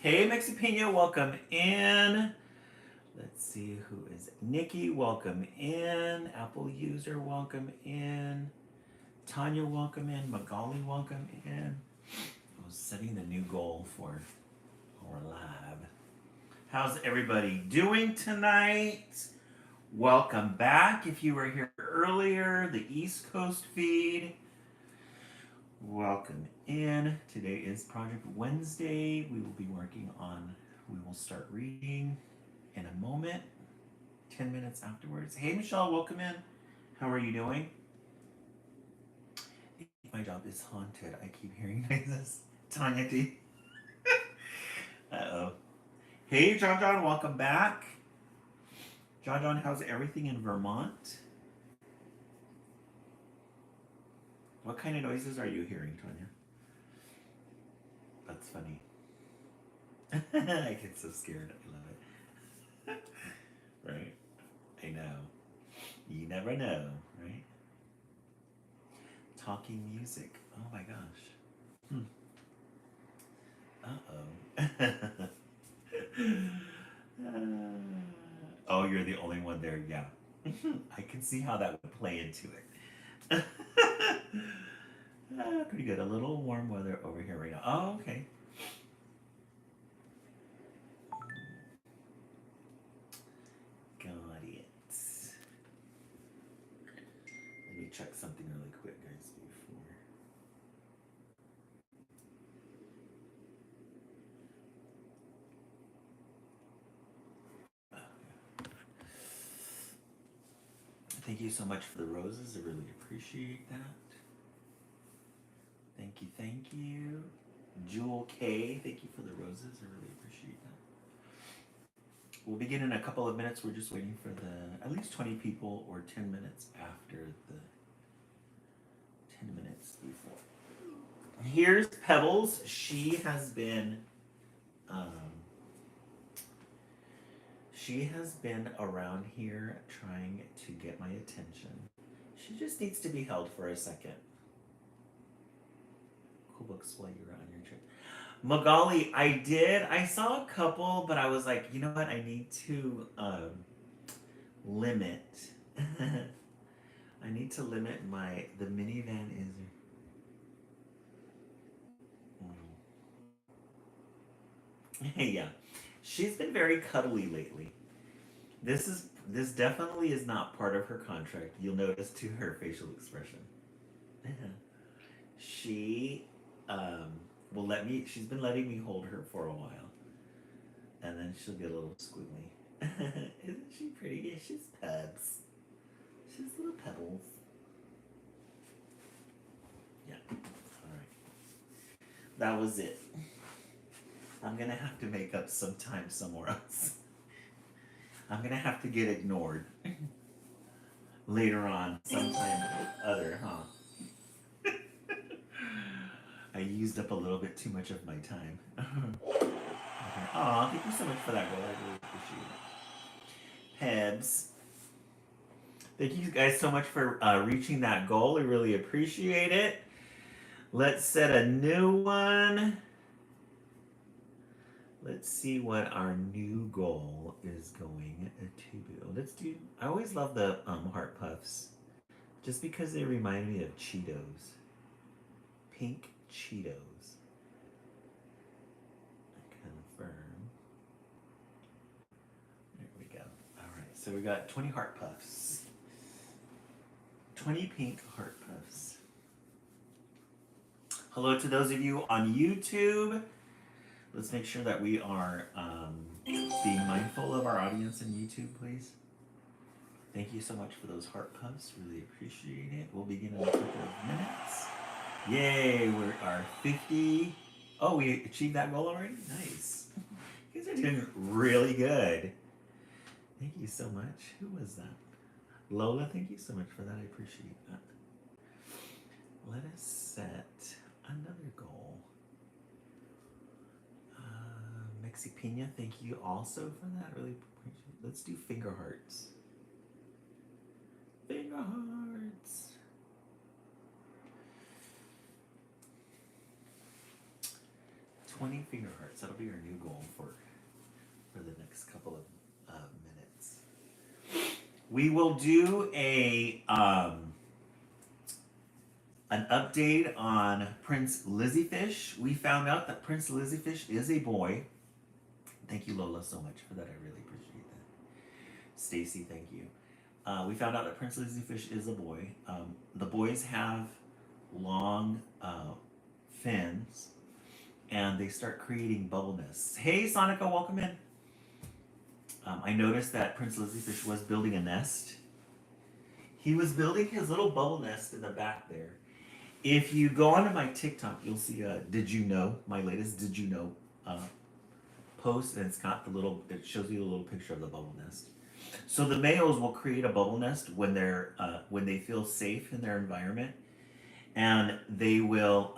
Hey, Mexipino, welcome in. Let's see who is Nikki. Welcome in. Apple user, welcome in. Tanya, welcome in. Magali, welcome in. I was setting the new goal for our live. How's everybody doing tonight? Welcome back. If you were here earlier, the East Coast feed. Welcome in. Today is Project Wednesday. We will be working on, we will start reading in a moment, 10 minutes afterwards. Hey, Michelle, welcome in. How are you doing? I think my job is haunted. I keep hearing noises. Tanya D. Uh-oh. Hey, John, welcome back. John, how's everything in Vermont? What kind of noises are you hearing, Tanya? That's funny. I get so scared. I love it. Right? I know. You never know, right? Talking music. Oh my gosh. Uh-oh. Oh, you're the only one there. Yeah. I can see how that would play into it. Pretty good. A little warm weather over here right now. Oh, okay. Got it. Let me check something really quick, guys, before. Thank you so much for the roses. I really appreciate that. Thank you. Jewel K, thank you for the roses. I really appreciate that. We'll begin in a couple of minutes. We're just waiting for the at least 20 people or 10 minutes after the 10 minutes before. Here's Pebbles. She has been around here trying to get my attention. She just needs to be held for a second. Cool books while you were on your trip. Magali, I did. I saw a couple, but I was like, you know what? I need to limit. I need to limit the minivan is. Yeah, she's been very cuddly lately. This definitely is not part of her contract. You'll notice to her facial expression. She will let me. She's been letting me hold her for a while, and then she'll get a little squiggly. Isn't she pretty? Yeah, she's pebs. She's little pebbles. Yeah. All right. That was it. I'm gonna have to make up some time somewhere else. I'm gonna have to get ignored later on, sometime other, huh? I used up a little bit too much of my time. Okay. Aw, thank you so much for that, girl. I really appreciate it. Pebs. Thank you guys so much for reaching that goal. We really appreciate it. Let's set a new one. Let's see what our new goal is going to be. Let's do. I always love the heart puffs, just because they remind me of Cheetos. Pink Cheetos. Confirm. There we go. All right. So we got 20 heart puffs. 20 pink heart puffs. Hello to those of you on YouTube. Let's make sure that we are being mindful of our audience in YouTube, please. Thank you so much for those heart puffs. Really appreciate it. We'll begin in a couple of minutes. Yay, we are 50. Oh, we achieved that goal already? Nice. You guys are doing really good. Thank you so much. Who was that? Lola, thank you so much for that. I appreciate that. Let us set another goal. Mexipina, thank you also for that. Really appreciate it. Let's do finger hearts. Finger hearts. 25 finger hearts. That'll be our new goal for the next couple of minutes. We will do an update on Prince Lizziefish. We found out that Prince Lizziefish is a boy. Thank you, Lola, so much for that. I really appreciate that. Stacy, thank you. We found out that Prince Lizziefish is a boy. The boys have long fins, and they start creating bubble nests. Hey, Sonica, welcome in. I noticed that Prince Lizziefish was building a nest. He was building his little bubble nest in the back there. If you go onto my TikTok, you'll see Did You Know, my latest Did You Know post, and it's got it shows you a little picture of the bubble nest. So the males will create a bubble nest when they feel safe in their environment, and they will,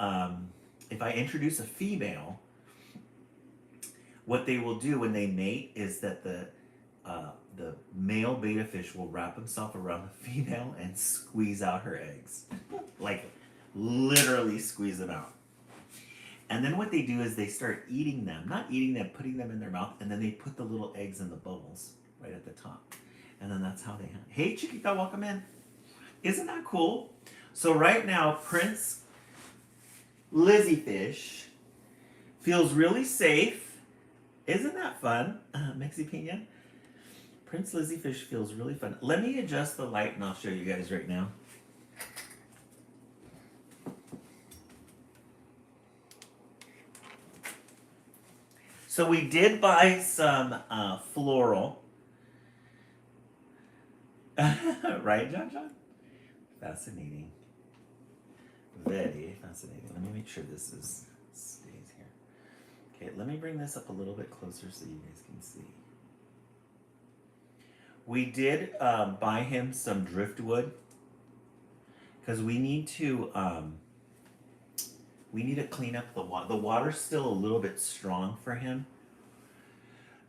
if I introduce a female, what they will do when they mate is that the male beta fish will wrap himself around the female and squeeze out her eggs. Like, literally squeeze them out. And then what they do is they start eating them. Not eating them, putting them in their mouth, and then they put the little eggs in the bubbles right at the top. And then that's how they have. Hey, Chiquita, welcome in. Isn't that cool? So right now, Prince Lizziefish feels really safe. Isn't that fun? Mexi Pina? Prince Lizziefish feels really fun. Let me adjust the light and I'll show you guys right now. So we did buy some floral. Right, John? Fascinating. Very fascinating. Let me make sure this stays here. Okay, let me bring this up a little bit closer so you guys can see. We did buy him some driftwood because we need to clean up the water. The water's still a little bit strong for him.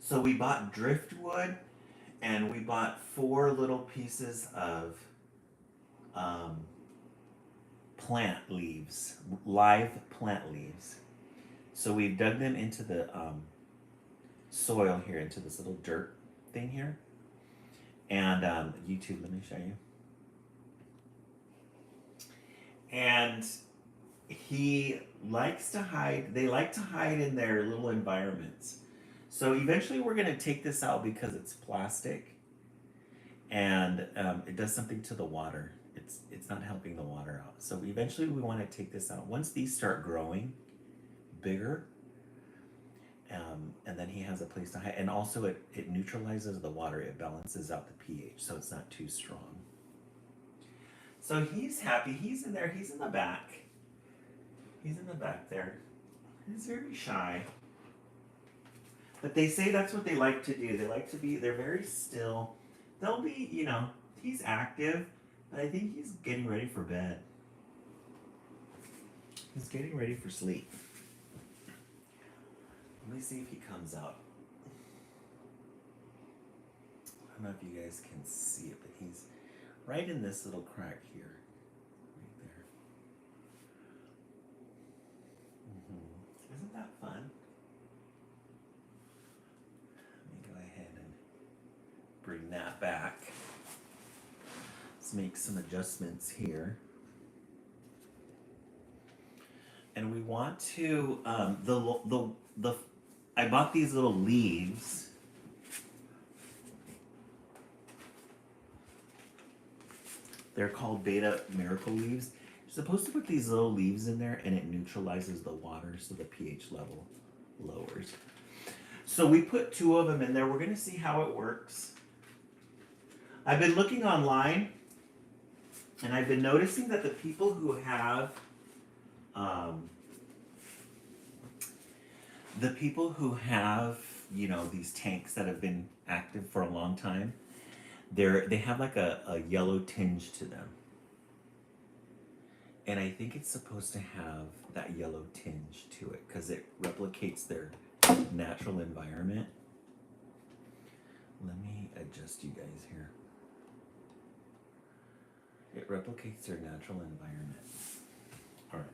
So we bought driftwood, and we bought 4 little pieces of plant leaves, live plant leaves. So we dug them into the soil here, into this little dirt thing here. And YouTube, let me show you. And he likes to hide. They like to hide in their little environments. So eventually we're going to take this out because it's plastic, and it does something to the water. It's not helping the water out. So eventually we want to take this out. Once these start growing bigger, and then he has a place to hide. And also it neutralizes the water. It balances out the pH so it's not too strong. So he's happy. He's in there. He's in the back. He's in the back there. He's very shy. But they say that's what they like to do. They like to be, they're very still. They'll be, he's active, but I think he's getting ready for bed. He's getting ready for sleep. Let me see if he comes out. I don't know if you guys can see it, but he's right in this little crack here. Right there. Isn't that fun? Let me go ahead and bring that back. Let's make some adjustments here. And we want to, I bought these little leaves. They're called Beta Miracle Leaves. You're supposed to put these little leaves in there and it neutralizes the water so the pH level lowers. So we put 2 of them in there. We're going to see how it works. I've been looking online and I've been noticing that the people who have these tanks that have been active for a long time, they have like a yellow tinge to them. And I think it's supposed to have that yellow tinge to it because it replicates their natural environment. Let me adjust you guys here. It replicates their natural environment. All right.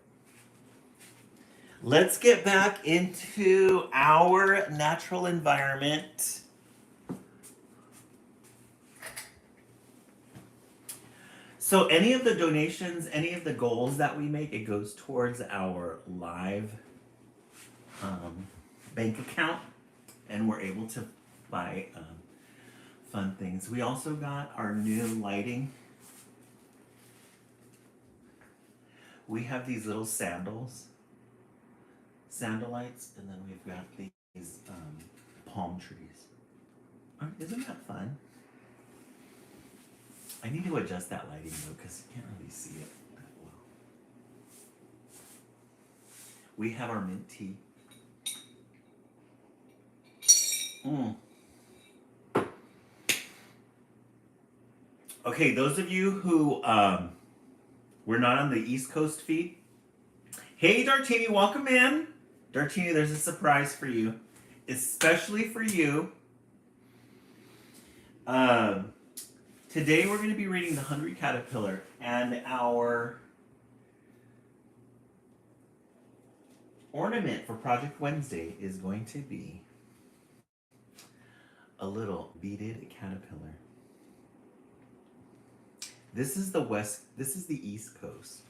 Let's get back into our natural environment. So any of the donations, any of the goals that we make, it goes towards our live bank account, and we're able to buy fun things. We also got our new lighting. We have these little sandal lights, and then we've got these palm trees. Isn't that fun? I need to adjust that lighting though, because you can't really see it that well. We have our mint tea. Okay, those of you who were not on the East Coast feed, hey Dartini, welcome in. Dartini, there's a surprise for you, especially for you. Today we're going to be reading The Hungry Caterpillar, and our ornament for Project Wednesday is going to be a little beaded caterpillar. This is the East Coast.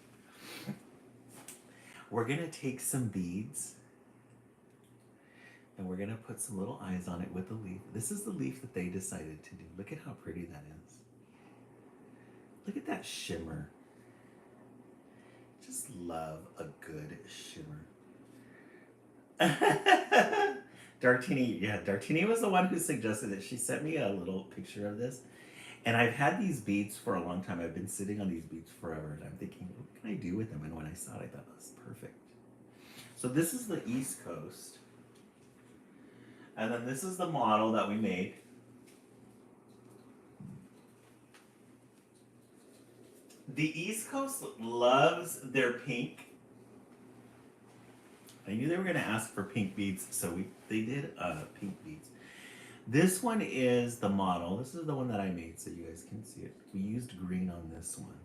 We're going to take some beads and we're going to put some little eyes on it with a leaf. This is the leaf that they decided to do. Look at how pretty that is. Look at that shimmer. Just love a good shimmer. Dartini was the one who suggested it. She sent me a little picture of this. And I've had these beads for a long time. I've been sitting on these beads forever. And I'm thinking, what can I do with them? And when I saw it, I thought it was perfect. So this is the East Coast. And then this is the model that we made. The East Coast loves their pink. I knew they were going to ask for pink beads, so they did pink beads. This one is the model. This is the one that I made so you guys can see it. We used green on this one.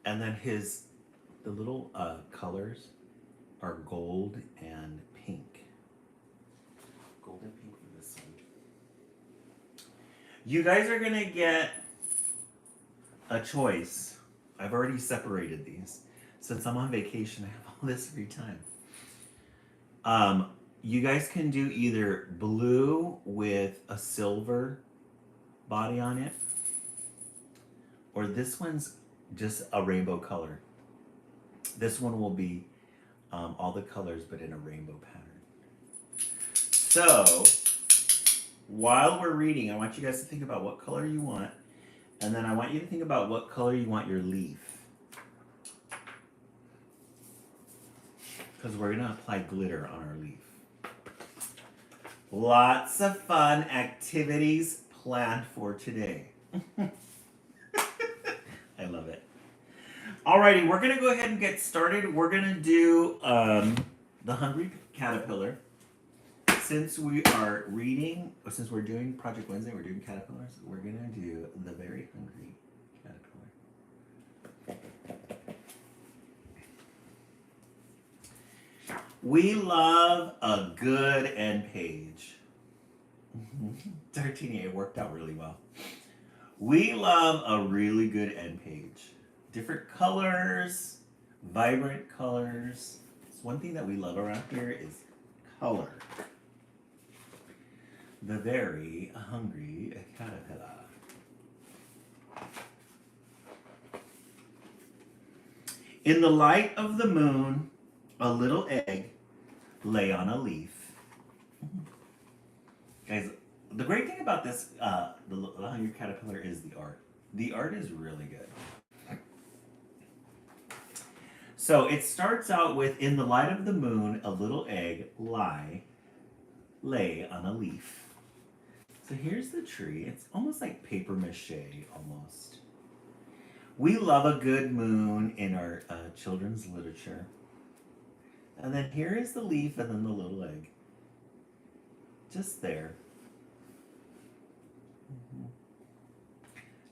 And then the little colors are gold and pink. Gold and pink for this one. You guys are going to get a choice. I've already separated these. Since I'm on vacation, I have all this free time. You guys can do either blue with a silver body on it, or this one's just a rainbow color. This one will be all the colors but in a rainbow pattern. So while we're reading, I want you guys to think about what color you want, and then I want you to think about what color you want your leaf. Because we're going to apply glitter on our leaf. Lots of fun activities planned for today. I love it. Alrighty, we're going to go ahead and get started. We're going to do The Hungry Caterpillar. Since we are reading, or since we're doing Project Wednesday, we're doing caterpillars, we're going to do The Very Hungry Caterpillar. We love a good end page. Dartini, it worked out really well. We love a really good end page. Different colors, vibrant colors. It's one thing that we love around here is color. The Very Hungry Caterpillar. In the light of the moon, a little egg lay on a leaf. Guys, the great thing about this, the Hungry Caterpillar, is the art. The art is really good. So it starts out with, in the light of the moon, a little egg lay on a leaf. So here's the tree. It's almost like paper mache, almost. We love a good moon in our children's literature. And then here is the leaf and then the little egg. Just there.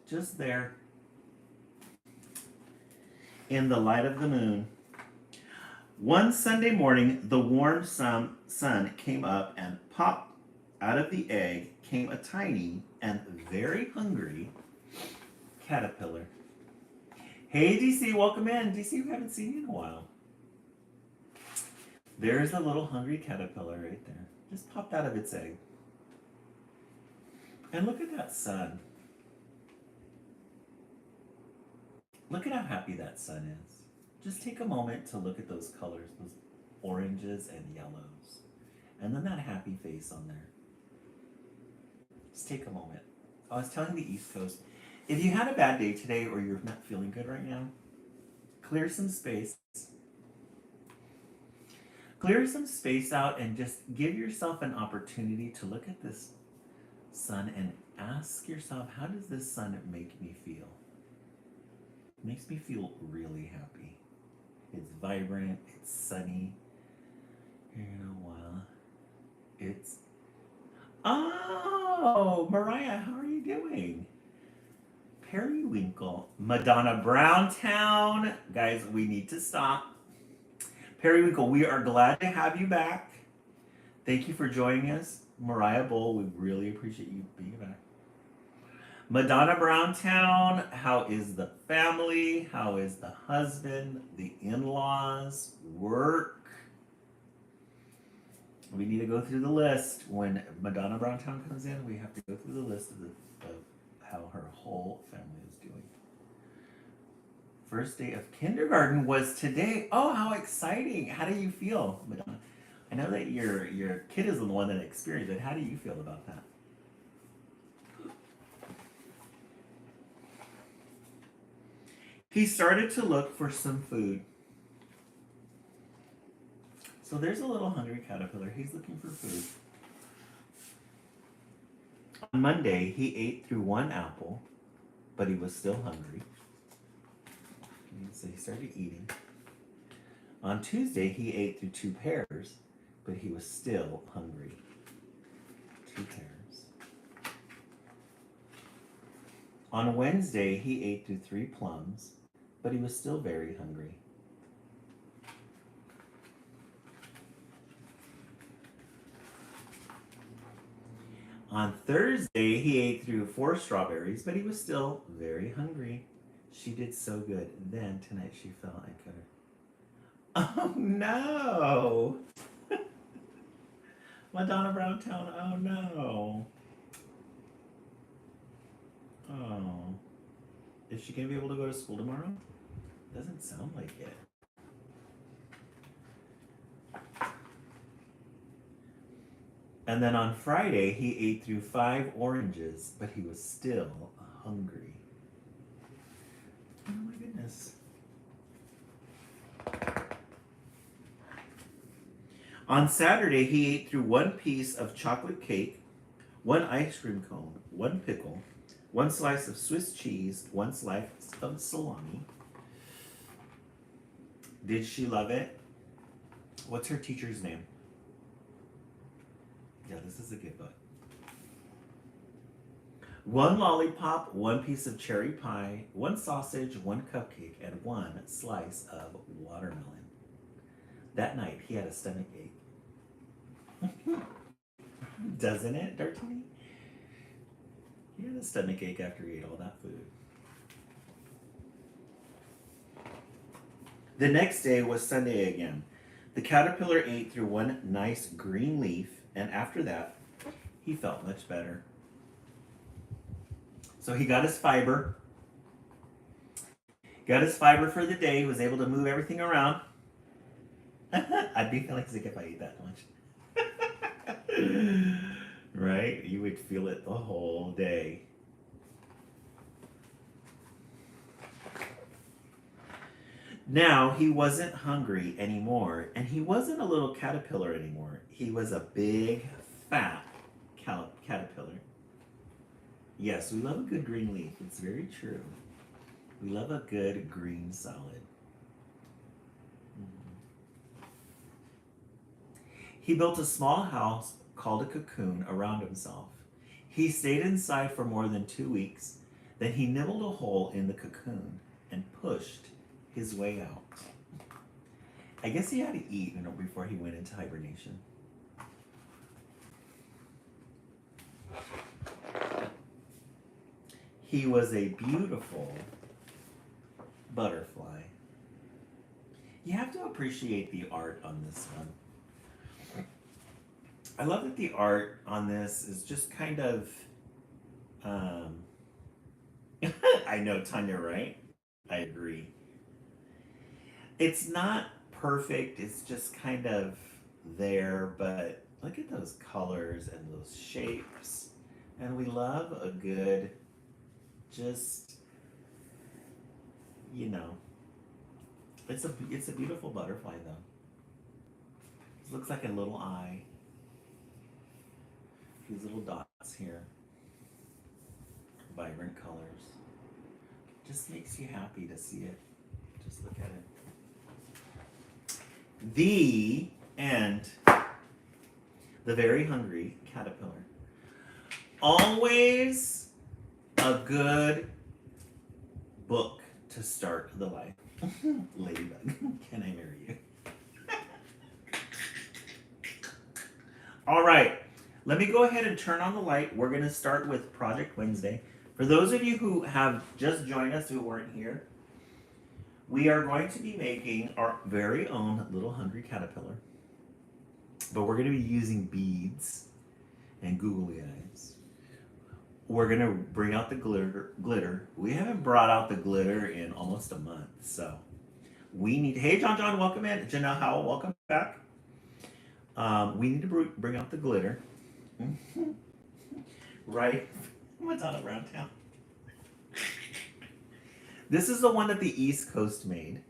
Just there. In the light of the moon. One Sunday morning, the warm sun came up and popped out of the egg came a tiny and very hungry caterpillar. Hey, DC, welcome in. DC, we haven't seen you in a while. There's a little hungry caterpillar right there. Just popped out of its egg. And look at that sun. Look at how happy that sun is. Just take a moment to look at those colors, those oranges and yellows. And then that happy face on there. Just take a moment. I was telling the East Coast, if you had a bad day today or you're not feeling good right now, clear some space. Clear some space out and just give yourself an opportunity to look at this sun and ask yourself, how does this sun make me feel? It makes me feel really happy. It's vibrant, it's sunny. Here in a while, it's... Oh, Mariah, how are you doing? Periwinkle, Madonna Browntown. Guys, we need to stop. Periwinkle, we are glad to have you back. Thank you for joining us. Mariah Bull, we really appreciate you being back. Madonna Browntown, how is the family? How is the husband, the in-laws, work? We need to go through the list. When Madonna Browntown comes in, we have to go through the list of how her whole family is doing. First day of kindergarten was today. Oh, how exciting. How do you feel, Madonna? I know that your kid is the one that experienced it. How do you feel about that? He started to look for some food. So there's a little hungry caterpillar. He's looking for food. On Monday, he ate through one apple, but he was still hungry. So he started eating. On Tuesday, he ate through 2 pears, but he was still hungry. 2 pears. On Wednesday, he ate through 3 plums, but he was still very hungry. On Thursday, he ate through 4 strawberries, but he was still very hungry. She did so good. Then tonight she fell and cut her. Oh no! Madonna Browntown, oh no. Oh. Is she gonna be able to go to school tomorrow? Doesn't sound like it. And then on Friday, he ate through 5 oranges, but he was still hungry. Oh my goodness. On Saturday, he ate through 1 piece of chocolate cake, 1 ice cream cone, 1 pickle, 1 slice of Swiss cheese, 1 slice of salami. Did she love it? What's her teacher's name? Yeah, this is a good book. 1 lollipop, 1 piece of cherry pie, 1 sausage, 1 cupcake, and 1 slice of watermelon. That night, he had a stomach ache. Doesn't it, Dartini? He had a stomach ache after he ate all that food. The next day was Sunday again. The caterpillar ate through 1 nice green leaf, and after that, he felt much better. So he got his fiber. Got his fiber for the day. He was able to move everything around. I'd be feeling sick if I ate that much. Right? You would feel it the whole day. Now, he wasn't hungry anymore, and he wasn't a little caterpillar anymore. He was a big, fat caterpillar. Yes, we love a good green leaf. It's very true. We love a good green salad. He built a small house called a cocoon around himself. He stayed inside for more than 2 weeks. Then he nibbled a hole in the cocoon and pushed his way out. I guess he had to eat, you know, before he went into hibernation. He was a beautiful butterfly. You have to appreciate the art on this one. I love that the art on this is just kind of, I know, Tanya, right? I agree. It's not perfect, it's just kind of there, but look at those colors and those shapes. And we love a good, just, you know, it's a beautiful butterfly though. It looks like a little eye. These little dots here. Vibrant colors. Just makes you happy to see it. Just look at it. The Very Hungry Caterpillar. Always a good book to start the life. Ladybug, can I marry you? All right, let me go ahead and turn on the light. We're going to start with Project Wednesday. For those of you who have just joined us who weren't here, we are going to be making our very own little hungry caterpillar. But we're going to be using beads and googly eyes. We're going to bring out the glitter. We haven't brought out the glitter in almost a month, so we need... Hey, John, welcome in. Janelle Howell, welcome back. We need to bring out the glitter. Right? Madonna around town. This is the one that the East Coast made.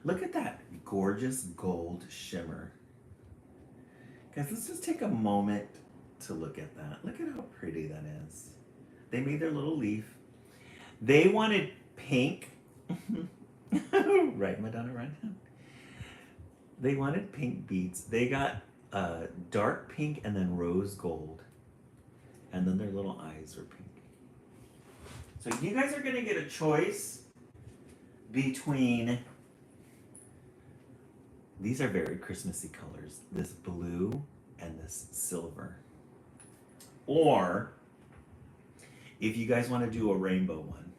Look at that gorgeous gold shimmer. Guys, let's just take a moment to look at that. Look at how pretty that is. They made their little leaf. They wanted pink. Right, Madonna, right? They wanted pink beads. They got dark pink and then rose gold. And then their little eyes were pink. So you guys are going to get a choice between... These are very Christmassy colors. This blue and this silver. Or, if you guys want to do a rainbow one,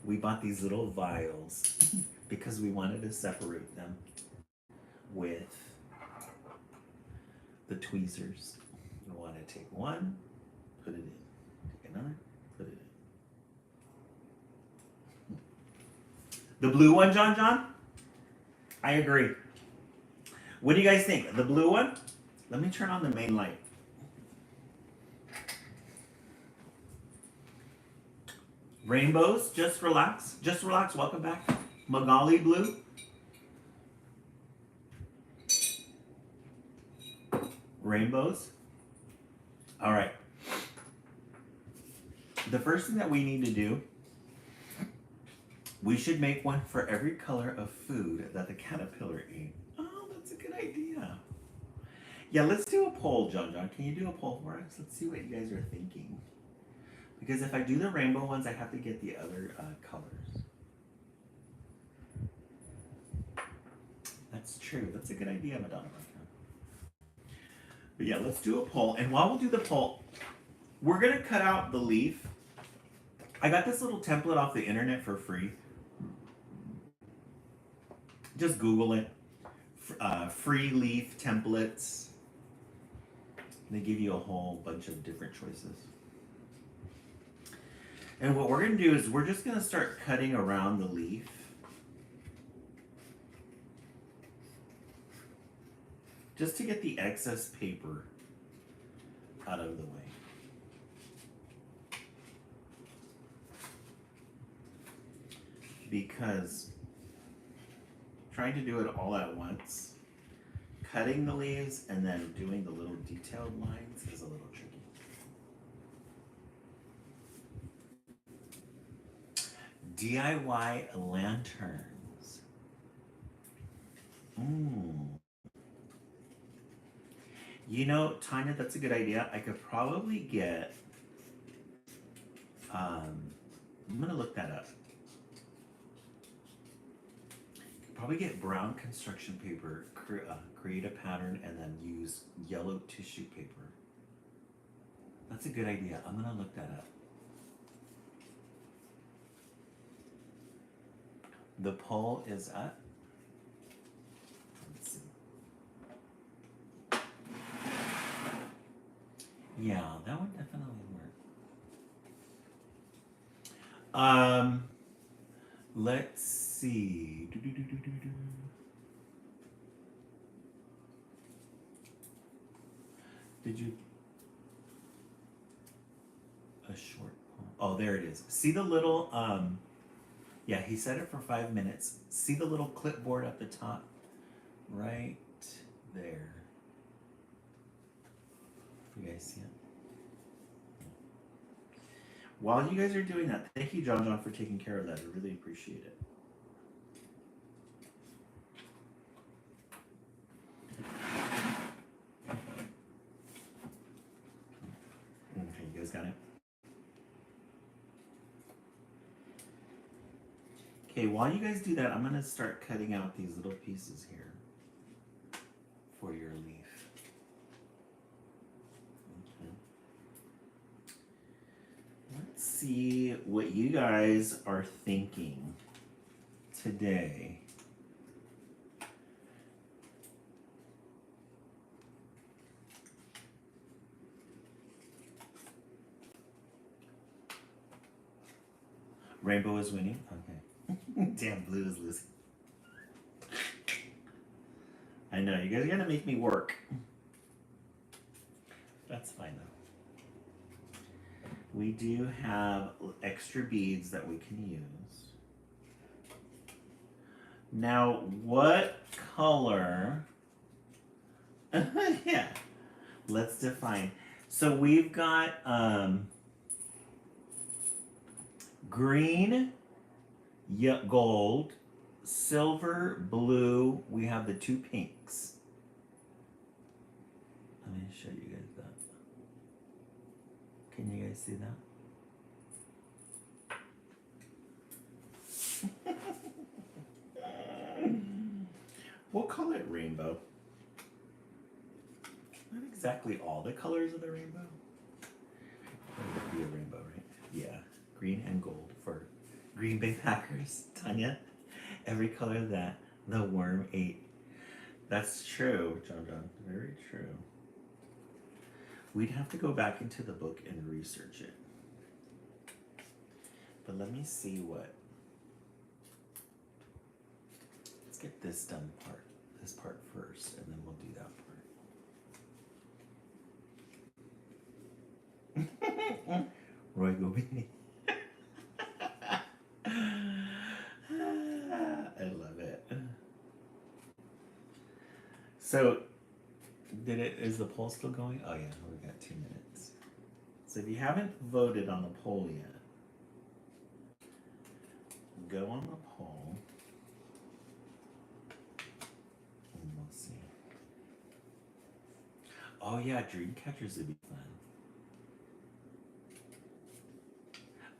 we bought these little vials because we wanted to separate them with the tweezers. You want to take one, put it in. Take another, put it in. The blue one, John? I agree. What do you guys think? The blue one? Let me turn on the main light. Rainbows, just relax. Just relax. Welcome back. Magali blue. Rainbows. All right. The first thing that we need to do, we should make one for every color of food that the caterpillar ate. Oh, that's a good idea. Yeah, let's do a poll, John. Can you do a poll for us? Let's see what you guys are thinking. Because if I do the rainbow ones, I have to get the other colors. That's true. That's a good idea, Madonna. But yeah, let's do a poll. And while we'll do the poll, we're going to cut out the leaf. I got this little template off the internet for free. Just Google it. Free leaf templates. They give you a whole bunch of different choices. And what we're going to do is we're just going to start cutting around the leaf. Just to get the excess paper out of the way. Because trying to do it all at once, cutting the leaves and then doing the little detailed lines is a little tricky. DIY lanterns. You know, Tanya, that's a good idea. I could probably get, I'm going to look that up. probably get brown construction paper, create a pattern, and then use yellow tissue paper. That's a good idea. I'm gonna look that up. The poll is up. Let's see. Yeah, that would definitely work. Let's see. Did you? A short poem. Oh, there it is. See the little, yeah, he said it for 5 minutes. See the little clipboard at the top? Right there. You guys see it? While you guys are doing that, thank you, John, for taking care of that. I really appreciate it. Okay, you guys got it? Okay, while you guys do that, I'm going to start cutting out these little pieces here for your leaf. Okay. Let's see what you guys are thinking today. Rainbow is winning? Okay. Damn, blue is losing. I know, you guys are gonna make me work. That's fine though. We do have extra beads that we can use. Now, what color? Yeah, let's define. So we've got green, gold, silver, blue. We have the 2 pinks. Let me show you guys that. Can you guys see that? We'll call it rainbow. Not exactly all the colors of the rainbow. That would be a rainbow, right? Yeah. Green and gold for Green Bay Packers. Tanya, every color that the worm ate. That's true, John. Very true. We'd have to go back into the book and research it. But let me see what. Let's get this part first, and then we'll do that part. Roy Gobini. I love it. So, is the poll still going? Oh yeah, we got 2 minutes. So if you haven't voted on the poll yet, go on the poll. And we'll see. Oh yeah, dream catchers would be fun.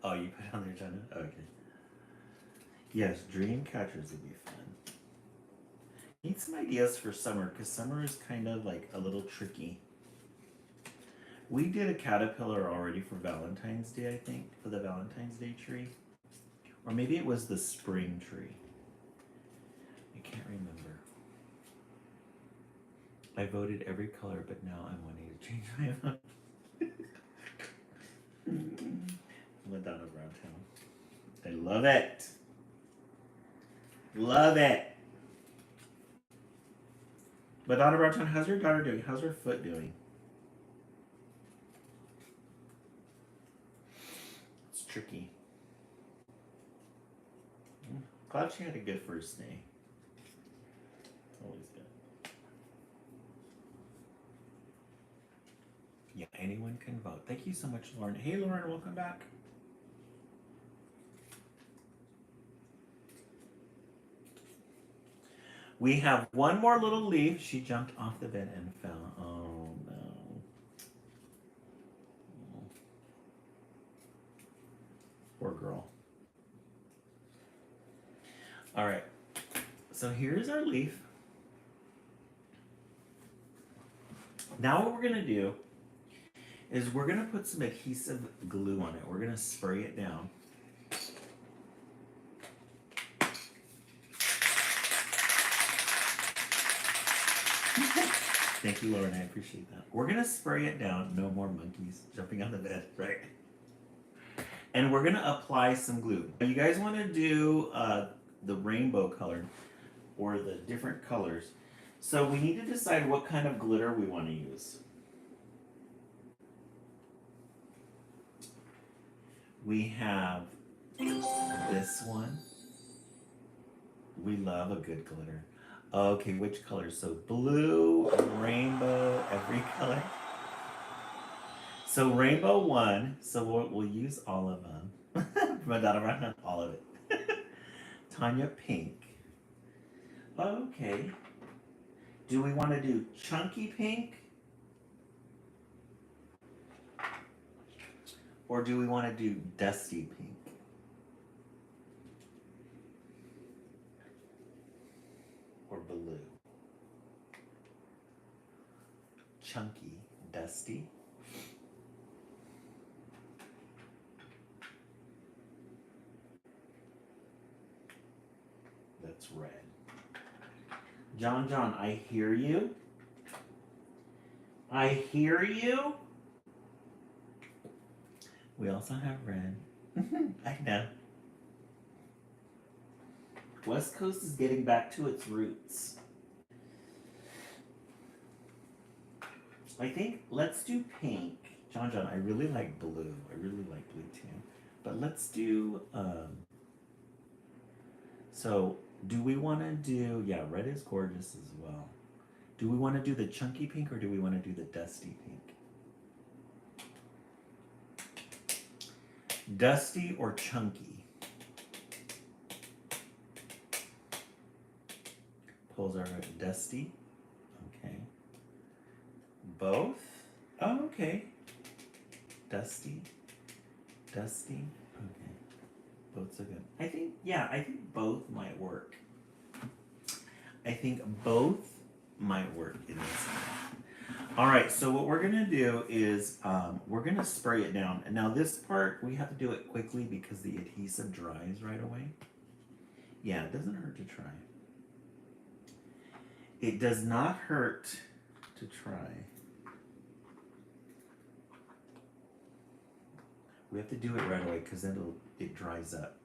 Oh, you put it on there, Jenna? Okay. Yes, dream catchers would be fun. Need some ideas for summer, because summer is kind of like a little tricky. We did a caterpillar already for Valentine's Day, I think, for the Valentine's Day tree. Or maybe it was the spring tree. I can't remember. I voted every color, but now I'm wanting to change my vote. Madonna Browntown. I love it. Love it. Madonna Browntown, how's your daughter doing? How's her foot doing? It's tricky. Glad she had a good first day. Always good. Yeah, anyone can vote. Thank you so much, Lauren. Hey, Lauren, welcome back. We have one more little leaf. She jumped off the bed and fell. Oh, no. Poor girl. All right. so here's our leaf. Now what we're gonna do is we're gonna put some adhesive glue on it. We're gonna spray it down. Thank you, Lauren, I appreciate that. We're gonna spray it down. No more monkeys jumping on the bed, right? And we're gonna apply some glue. You guys wanna do the rainbow color or the different colors. So we need to decide what kind of glitter we wanna use. We have this one. We love a good glitter. Okay, which color? So blue, rainbow, every color. So rainbow 1, so we'll use all of them. Madonna, all of it. Tanya, pink. Okay. Do we want to do chunky pink? Or do we want to do dusty pink? Or blue? Chunky, dusty. That's red. John, I hear you. I hear you. We also have red. I know. West Coast is getting back to its roots. I think let's do pink. John, I really like blue. I really like blue too. But let's do, so do we want to do, yeah, red is gorgeous as well. Do we want to do the chunky pink or do we want to do the dusty pink? Dusty or chunky? Polls are dusty. Okay. Both? Oh, okay. Dusty. Dusty. Okay. Both are good. I think both might work. I think both might work in this. All right, so what we're gonna do is we're gonna spray it down. And now this part, we have to do it quickly because the adhesive dries right away. Yeah, it doesn't hurt to try. It does not hurt to try. We have to do it right away because then it dries up.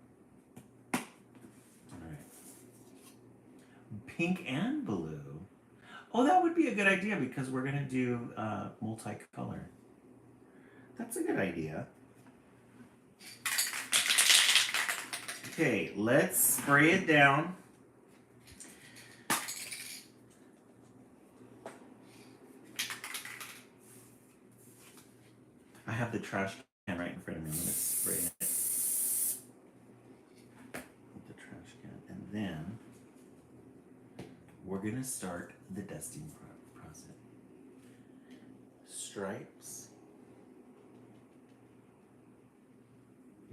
All right. Pink and blue. Oh, that would be a good idea because we're gonna do multicolor. That's a good idea. Okay, let's spray it down. I have the trash can right in front of me. I'm gonna spray it with the trash can, and then we're gonna start the dusting process. Stripes.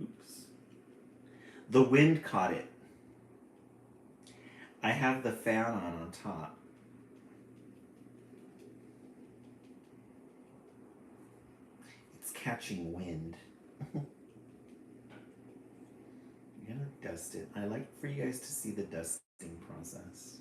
Oops. The wind caught it. I have the fan on top. It's catching wind. I'm gonna dust it. I like for you guys to see the dusting process.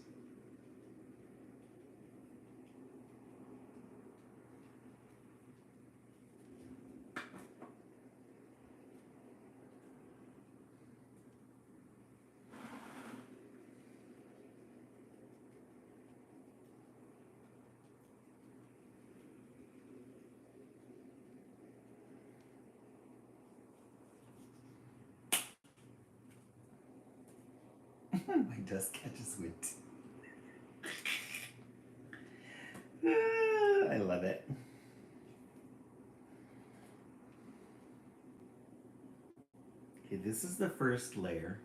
My dust catches wind. I love it. Okay, this is the first layer.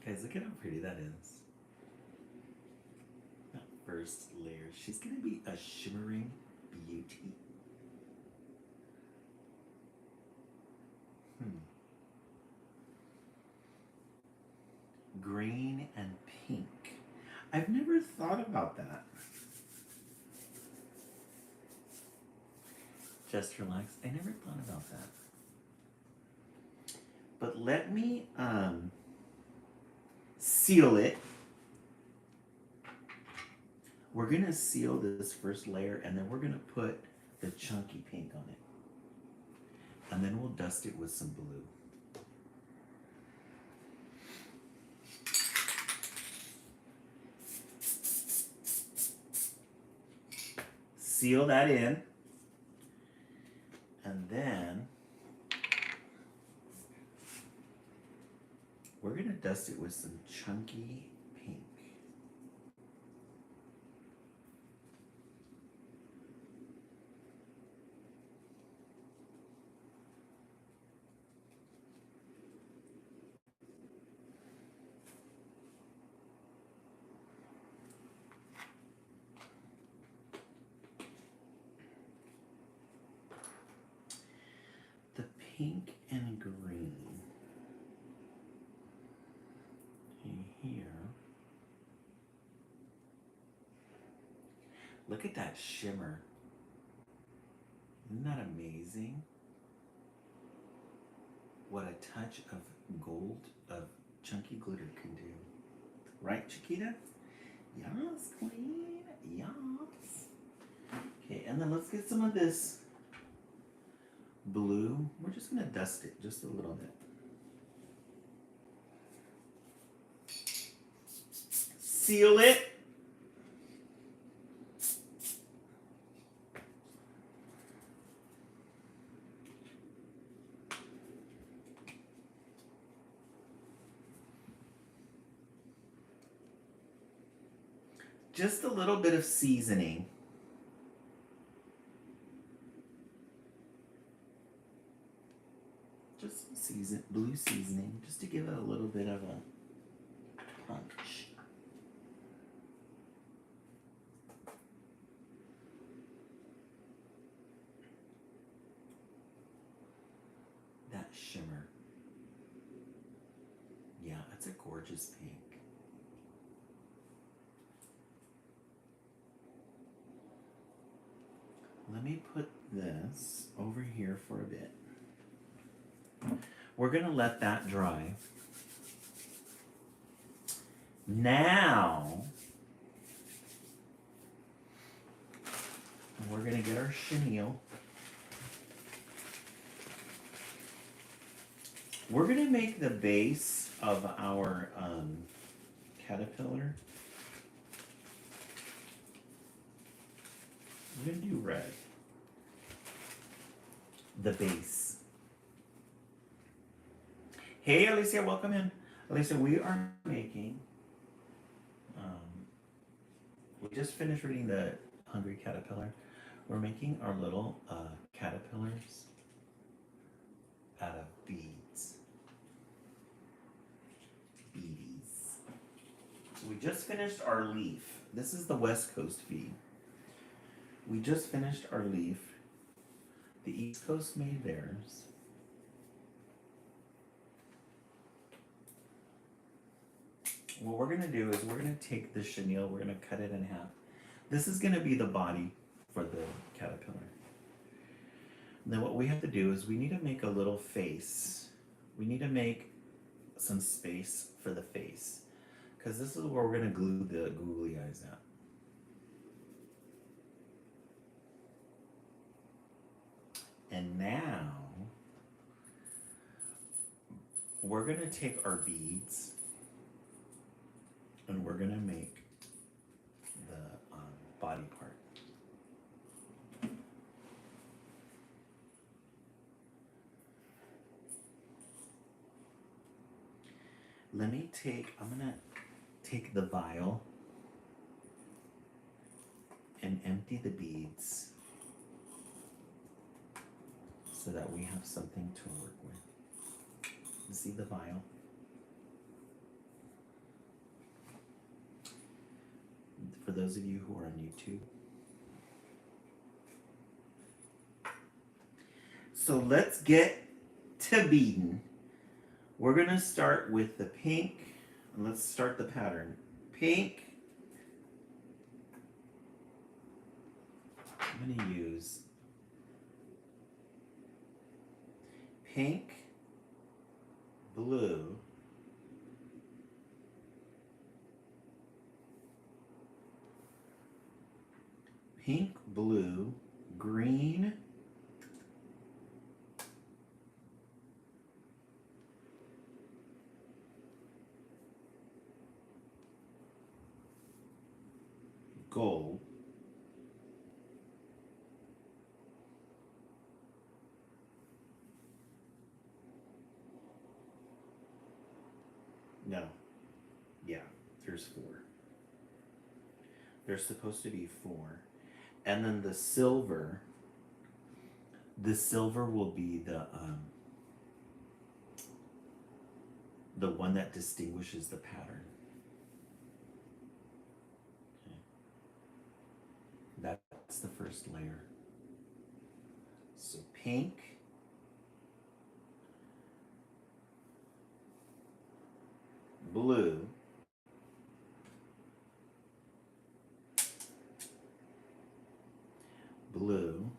Guys, look at how pretty that is. That first layer. She's gonna be a shimmering beauty. green and pink. I've never thought about that. Just relax. I never thought about that. But let me seal it. We're gonna seal this first layer and then we're gonna put the chunky pink on it. And then we'll dust it with some blue. Seal that in. And then we're gonna dust it with some chunky pink. The pink and green here. Look at that shimmer. Isn't that amazing? What a touch of gold, of chunky glitter can do. Right, Chiquita? Yes, queen. Yes. Okay, and then let's get some of this blue. We're just gonna dust it just a little bit. Seal it. Just a little bit of seasoning. Just some blue seasoning, just to give it a little bit of a punch. That shimmer. Yeah, it's a gorgeous pink. Let me put this over here for a bit. We're gonna let that dry. Now, we're gonna get our chenille. We're gonna make the base of our caterpillar. We're gonna do red. The base. Hey Alicia, welcome in. Alicia, we are making, we just finished reading the Hungry Caterpillar. We're making our little caterpillars out of beads. Beadies. So we just finished our leaf. This is the West Coast feed. We just finished our leaf. The East Coast made theirs. What we're gonna do is we're gonna take the chenille, we're gonna cut it in half. This is gonna be the body for the caterpillar. And then what we have to do is we need to make a little face. We need to make some space for the face, because this is where we're gonna glue the googly eyes at. And now we're gonna take our beads and we're gonna make the body part. I'm gonna take the vial and empty the beads so that we have something to work with. You see the vial? For those of you who are on YouTube. So let's get to beading. We're gonna start with the pink. And let's start the pattern. Pink. I'm going to use pink, blue, pink, blue, green, gold, no, yeah, there's 4. There's supposed to be 4. And then the silver will be the one that distinguishes the pattern. Okay. That's the first layer. So pink, blue, blue,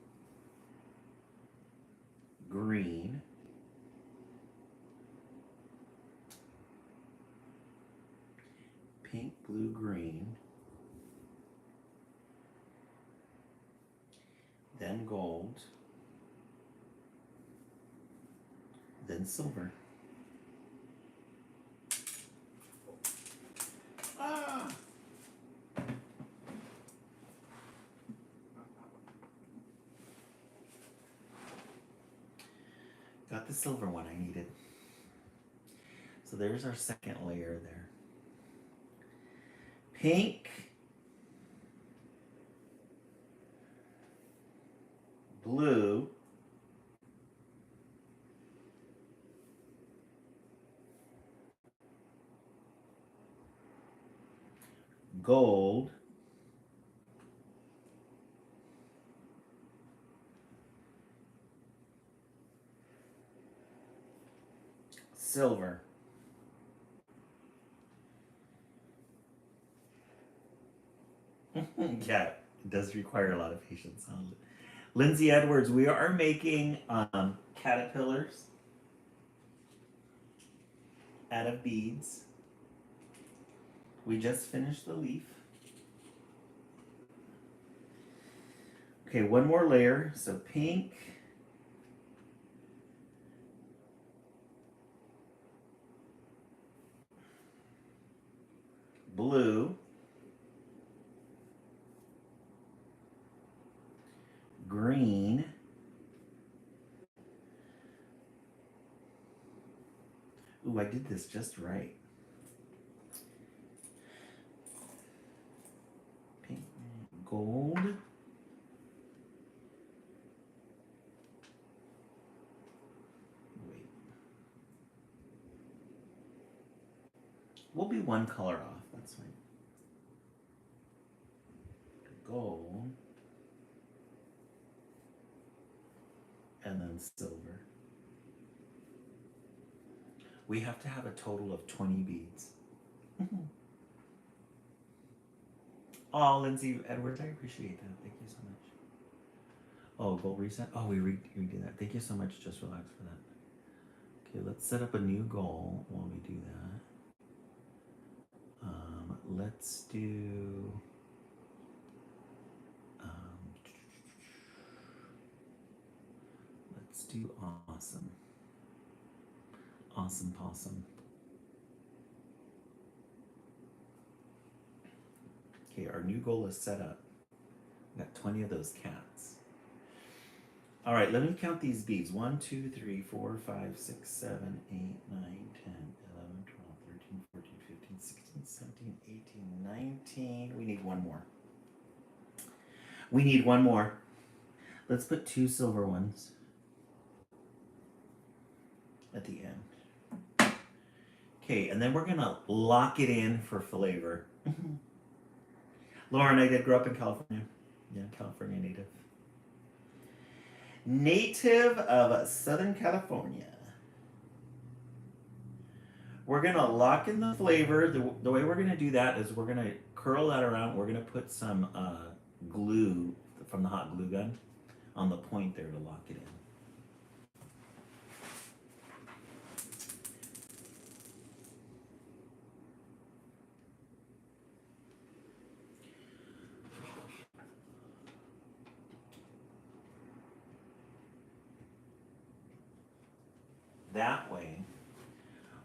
green, pink, blue, green, then gold, then silver. Ah! Got the silver one I needed. So there's our second layer there. Pink, blue, gold, silver. Yeah, it does require a lot of patience. Lindsay Edwards, we are making caterpillars out of beads. We just finished the leaf. Okay, one more layer. So pink, blue, green, ooh, I did this just right. Pink, gold, wait, we'll be one color off, that's fine. Gold, and then silver. We have to have a total of 20 beads. Oh, Lindsay Edwards, I appreciate that. Thank you so much. Oh, goal reset. Oh, we did that. Thank you so much. Just relax for that. Okay, let's set up a new goal while we do that. Let's do. Let's do awesome. Awesome possum. Okay, our new goal is set up. We got 20 of those cats. All right, let me count these beads. 1, 2, 3, 4, 5, 6, 7, 8, 9, 10, 11, 12, 13, 14, 15, 16, 17, 18, 19. We need one more. We need one more. Let's put 2 silver ones at the end. Okay, and then we're gonna lock it in for flavor. Lauren, I did grow up in California. Yeah, California native. Native of Southern California. We're gonna lock in the flavor. The way we're gonna do that is we're gonna curl that around. We're gonna put some glue from the hot glue gun on the point there to lock it in. That way,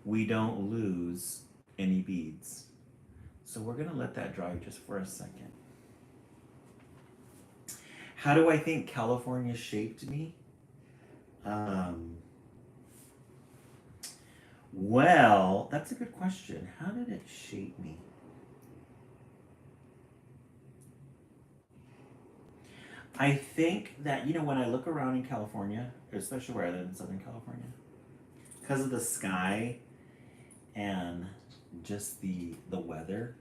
we don't lose any beads. So we're gonna let that dry just for a second. How do I think California shaped me? Well, that's a good question. How did it shape me? I think that, when I look around in California, especially where I live in Southern California, because of the sky and just the weather.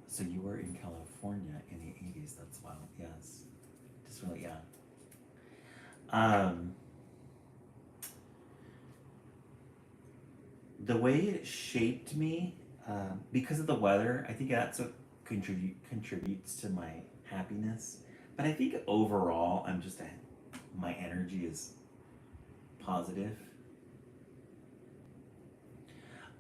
So you were in California in the 80s. That's wild. Yes. Just really, yeah. The way it shaped me, because of the weather, I think that's what contributes to my happiness. But I think overall, my energy is positive.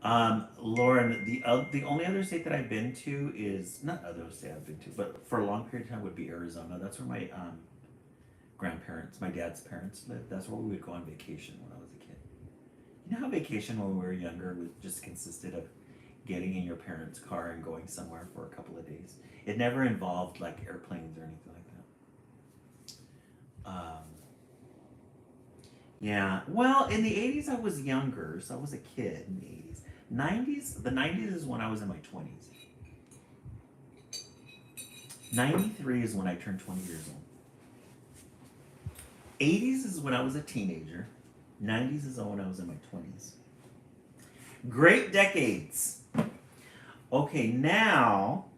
Lauren, the only other state that I've been to is not other state I've been to, but for a long period of time would be Arizona. That's where my grandparents, my dad's parents lived. That's where we would go on vacation when I was a kid. You know how vacation when we were younger was just consisted of getting in your parents' car and going somewhere for a couple of days. It never involved like airplanes or anything like that. Yeah. Well, in the 80s I was younger, so I was a kid in the 80s. The 90s is when I was in my 20s. 93 is when I turned 20 years old. 80s is when I was a teenager. 90s is when I was in my 20s. Great decades. Okay, now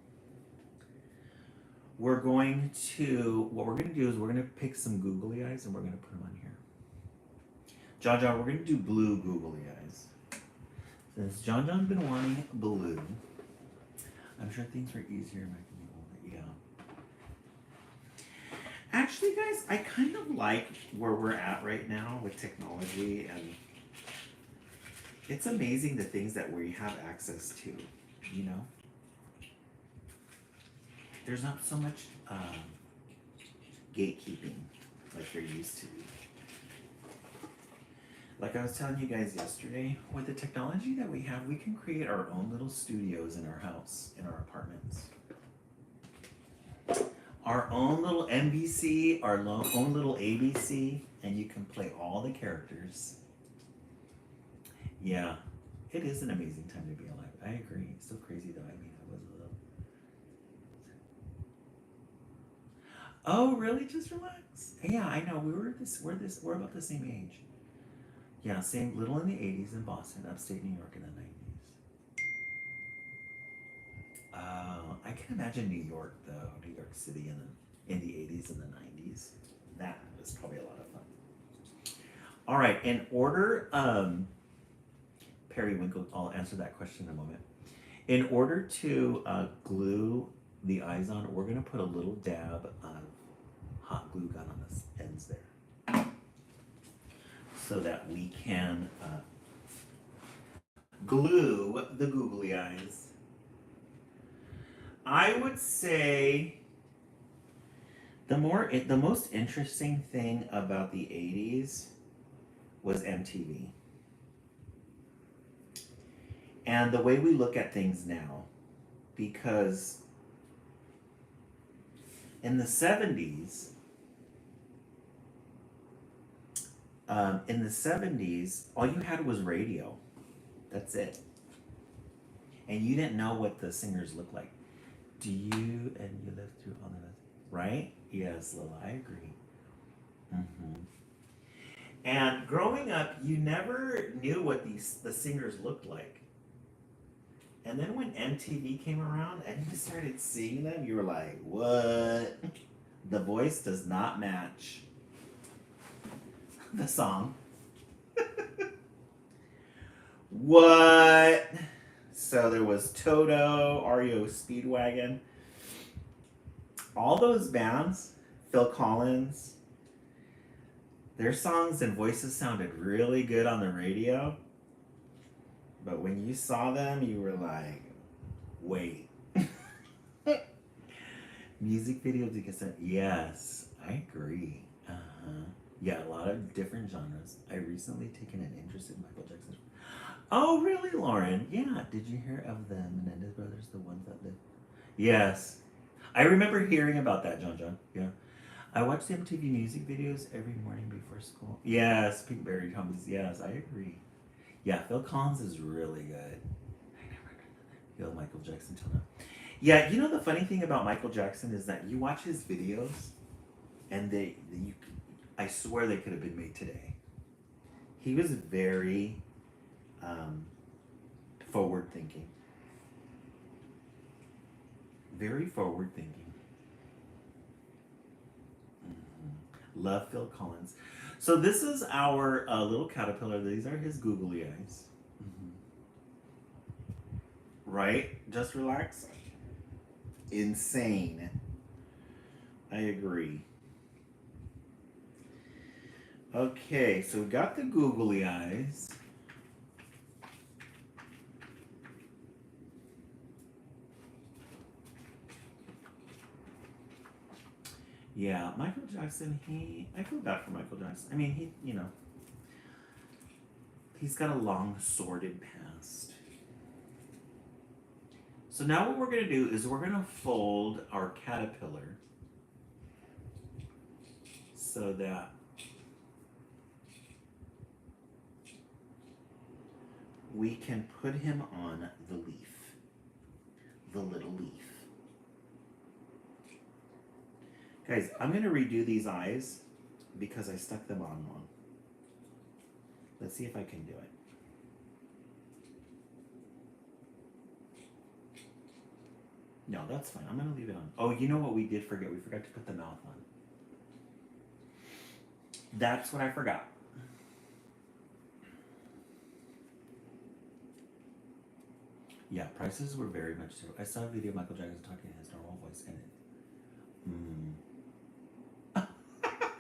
what we're going to do is we're going to pick some googly eyes and we're going to put them on here. John, we're going to do blue googly eyes. Since John's been wanting blue, I'm sure things were easier back in the old days. Yeah. Actually, guys, I kind of like where we're at right now with technology, and it's amazing the things that we have access to, There's not so much gatekeeping like there used to be. Like I was telling you guys yesterday, with the technology that we have, we can create our own little studios in our house, in our apartments. Our own little NBC, our own little ABC, and you can play all the characters. Yeah, it is an amazing time to be alive. I agree. It's so crazy though. I was a little. Oh, really? Just relax. Yeah, I know. We're about the same age. Yeah, same, little in the 80s in Boston, upstate New York in the 90s. I can imagine New York, though, New York City in the 80s and the 90s. That was probably a lot of fun. All right, in order, Periwinkle, I'll answer that question in a moment. In order to glue the eyes on, we're going to put a little dab of hot glue gun on the ends there, so that we can glue the googly eyes. I would say the most interesting thing about the 80s was MTV. And the way we look at things now, because in the 70s, all you had was radio. That's it. And you didn't know what the singers looked like. Do you, and you lived through all of that, right? Yes, Lila, I agree. Mm-hmm. And growing up, you never knew what the singers looked like. And then when MTV came around and you started seeing them, you were like, what? The voice does not match the song. What? So there was Toto, REO Speedwagon, all those bands, Phil Collins, their songs and voices sounded really good on the radio. But when you saw them, you were like, wait. Music video to cassette. Yes, I agree. Yeah, a lot of different genres. I recently taken an interest in Michael Jackson. Oh, really, Lauren? Yeah. Did you hear of the Menendez brothers, the ones that lived? Yes. I remember hearing about that, John. Yeah. I watch the MTV music videos every morning before school. Yes, Pinkberry Thomas. Yes, I agree. Yeah, Phil Collins is really good. I never feel Michael Jackson till now. Yeah, you know the funny thing about Michael Jackson is that you watch his videos, and I swear they could have been made today. He was very forward thinking. Very forward thinking. Love Phil Collins. So this is our little caterpillar. These are his googly eyes. Right? Just relax. Insane. I agree. Okay, so we got the googly eyes. Yeah, Michael Jackson, I feel bad for Michael Jackson. I mean, he's got a long, sordid past. So now what we're going to do is we're going to fold our caterpillar so that we can put him on the leaf, the little leaf. Guys, I'm going to redo these eyes because I stuck them on wrong. Let's see if I can do it. No, that's fine. I'm going to leave it on. Oh, you know what we did forget? We forgot to put the mouth on. That's what I forgot. Yeah, prices were very much so. I saw a video of Michael Jackson talking in his normal voice and it.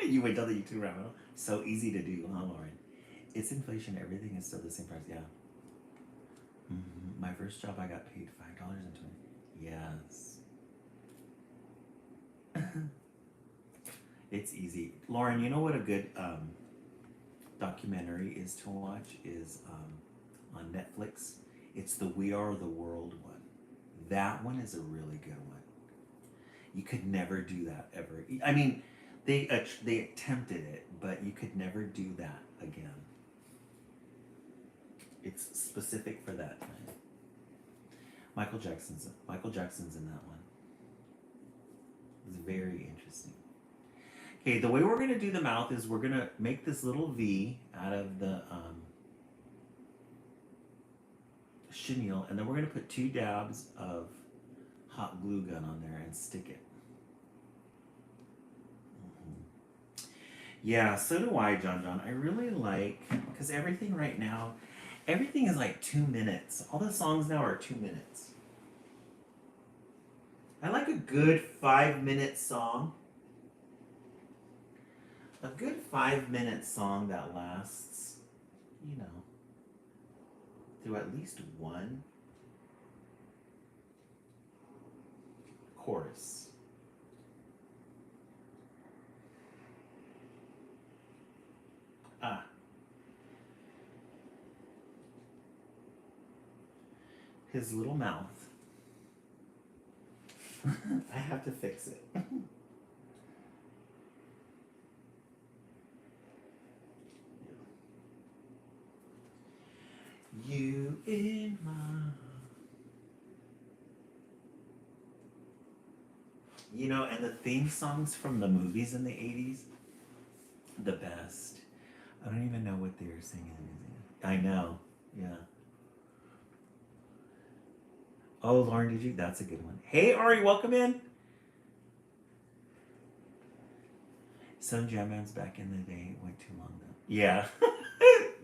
You wait till the YouTube rabbit hole. So easy to do, huh, Lauren? It's inflation. Everything is still the same price. Yeah. My first job, I got paid $5.20. Yes. It's easy. Lauren, you know what a good documentary is to watch is on Netflix? It's the We Are the World one. That one is a really good one. You could never do that ever. I mean, they attempted it, but you could never do that again. It's specific for that time. Michael Jackson's in that one. It's very interesting. Okay, the way we're gonna do the mouth is we're gonna make this little V out of the chenille, and then we're gonna put 2 dabs of hot glue gun on there and stick it. Yeah, so do I, John. I really like, because everything right now, everything is like 2 minutes. All the songs now are 2 minutes. I like a good 5-minute song. A good 5-minute song that lasts, through at least one chorus. His little mouth. I have to fix it. You in my... and the theme songs from the movies in the 80s, the best. I don't even know what they were singing. I know, yeah. Oh, Lauren, did you? That's a good one. Hey, Ari, welcome in. Some jam bands back in the day went too long, though. Yeah.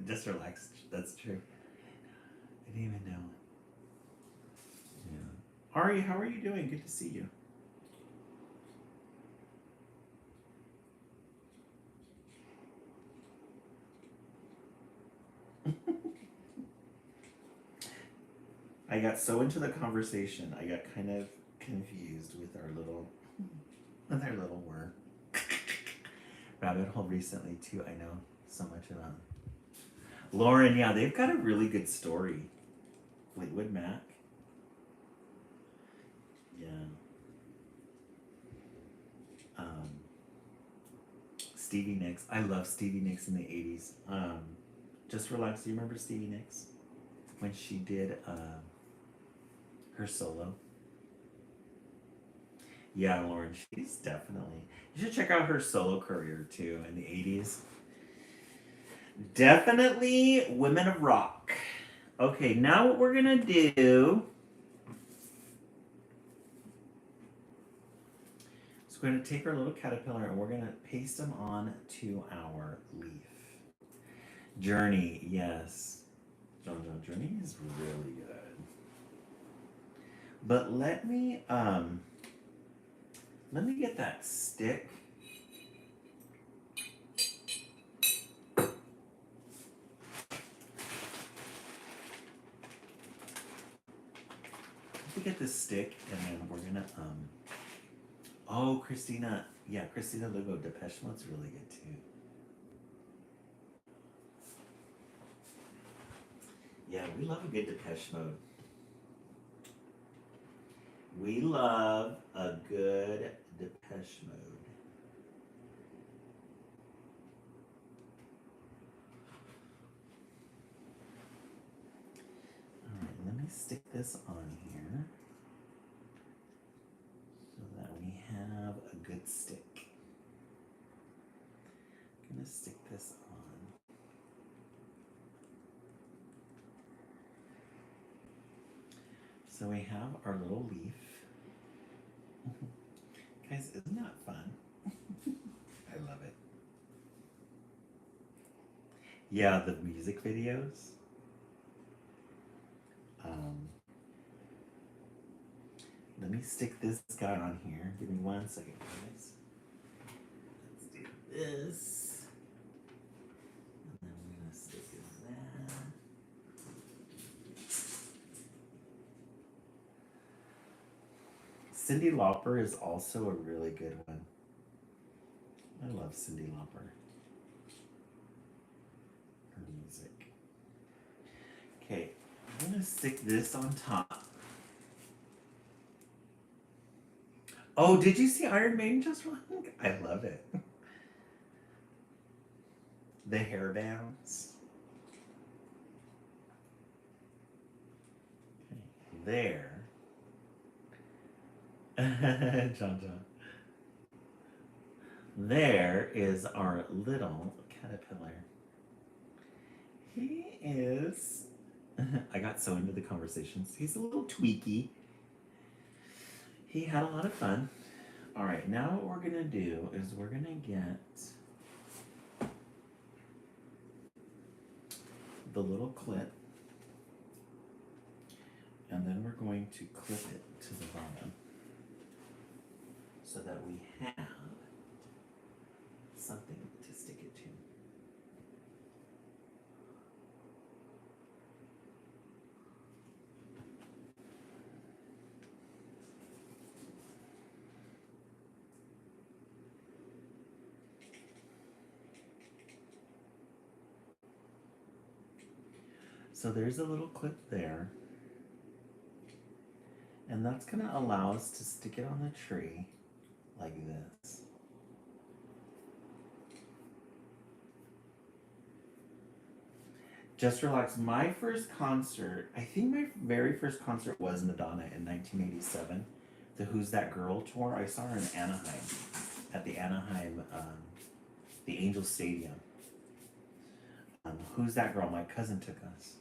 Just relax. That's true. I didn't even know. Yeah. Ari, how are you doing? Good to see you. I got so into the conversation, I got kind of confused with our little worm rabbit hole recently too. I know so much about Lauren. Yeah, they've got a really good story. Fleetwood Mac. Yeah. Um, Stevie Nicks. I love Stevie Nicks in the 80s. Just Relax. Do you remember Stevie Nicks? When she did her solo? Yeah, Lauren, she's definitely. You should check out her solo career too in the 80s. Definitely Women of Rock. Okay, now what we're gonna do is we're gonna take our little caterpillar and we're gonna paste them on to our leaf. Journey, yes. Journey is really good. But let me get that stick. Let me get this stick and then we're gonna oh, Christina. Yeah, Christina Lugo, Depeche Mode's really good too. Yeah, we love a good Depeche Mode. We love a good Depeche Mode. Alright, let me stick this on here so that we have a good stick. I'm gonna stick this on. So we have our little leaf. Guys, isn't that fun? I love it. Yeah, the music videos. Let me stick this guy on here. Give me 1 second, guys. Let's do this. And then we're gonna stick that. Cyndi Lauper is also a really good one. I love Cyndi Lauper. Her music. Okay, I'm gonna stick this on top. Oh, did you see Iron Maiden just won? I love it. The hair bands. Okay, there. John. There is our little caterpillar. He is. I got so into the conversations. He's a little tweaky. He had a lot of fun. All right, now what we're gonna do is we're gonna get the little clip, and then we're going to clip it to the bottom so that we have something to stick it to. So there's a little clip there. And that's going to allow us to stick it on the tree like this. Just Relax. My first concert, I think my very first concert was Madonna in 1987. The Who's That Girl tour. I saw her in Anaheim, at the Anaheim, the Angel Stadium. Who's That Girl? My cousin took us.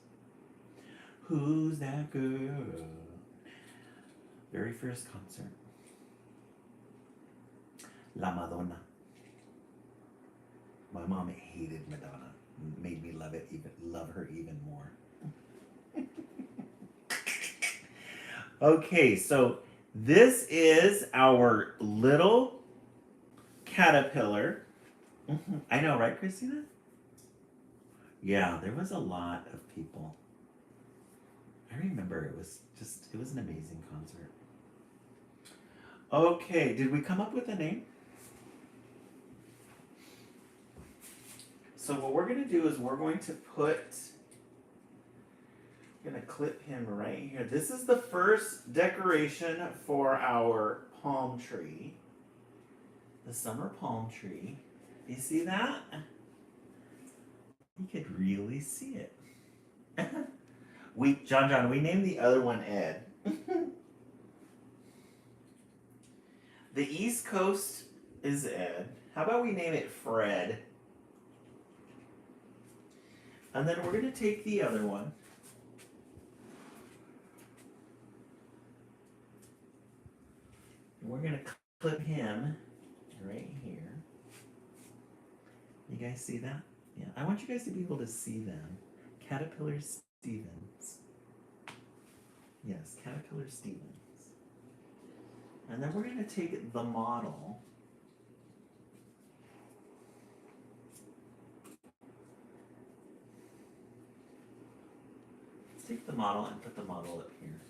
Who's that girl? Very first concert. La Madonna. My mom hated Madonna. Made me love her even more. Okay, so this is our little caterpillar. I know, right, Christina? Yeah, there was a lot of people. I remember it was an amazing concert. Okay, did we come up with a name? So what we're gonna do is we're going to clip him right here. This is the first decoration for our palm tree. The summer palm tree. You see that? You could really see it. John, we named the other one Ed. The East Coast is Ed. How about we name it Fred? And then we're going to take the other one. And we're going to clip him right here. You guys see that? Yeah, I want you guys to be able to see them. Caterpillar Stevens. Yes, Caterpillar Stevens. And then we're going to take the model. Let's take the model and put the model up here.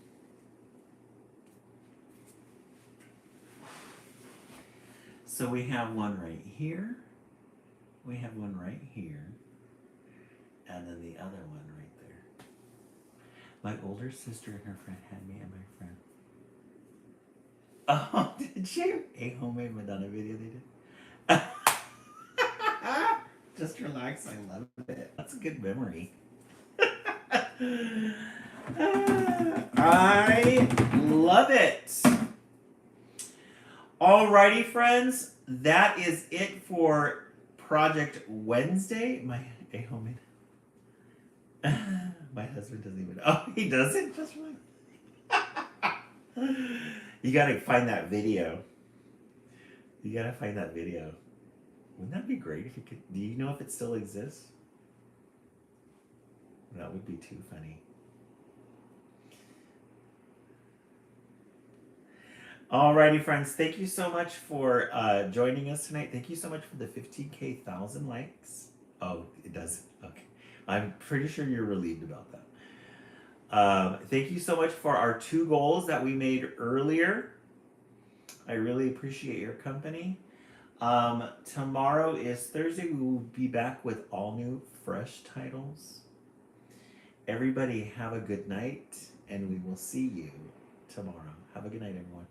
So we have one right here. We have one right here. And then the other one right there. My older sister and her friend had me and my friend. Oh, did you? A homemade Madonna video they did? Just relax, I love it. That's a good memory. I love it. Alrighty, friends. That is it for Project Wednesday. A homemade. My husband doesn't even. Oh, he doesn't? Just right. You gotta find that video. You gotta find that video. Wouldn't that be great if you could? Do you know if it still exists? That would be too funny. Alrighty, friends. Thank you so much for joining us tonight. Thank you so much for the 15K 1,000 likes. Oh, it does. Okay. I'm pretty sure you're relieved about that. Thank you so much for our 2 goals that we made earlier. I really appreciate your company. Tomorrow is Thursday. We will be back with all new, fresh titles. Everybody have a good night, and we will see you tomorrow. Have a good night, everyone.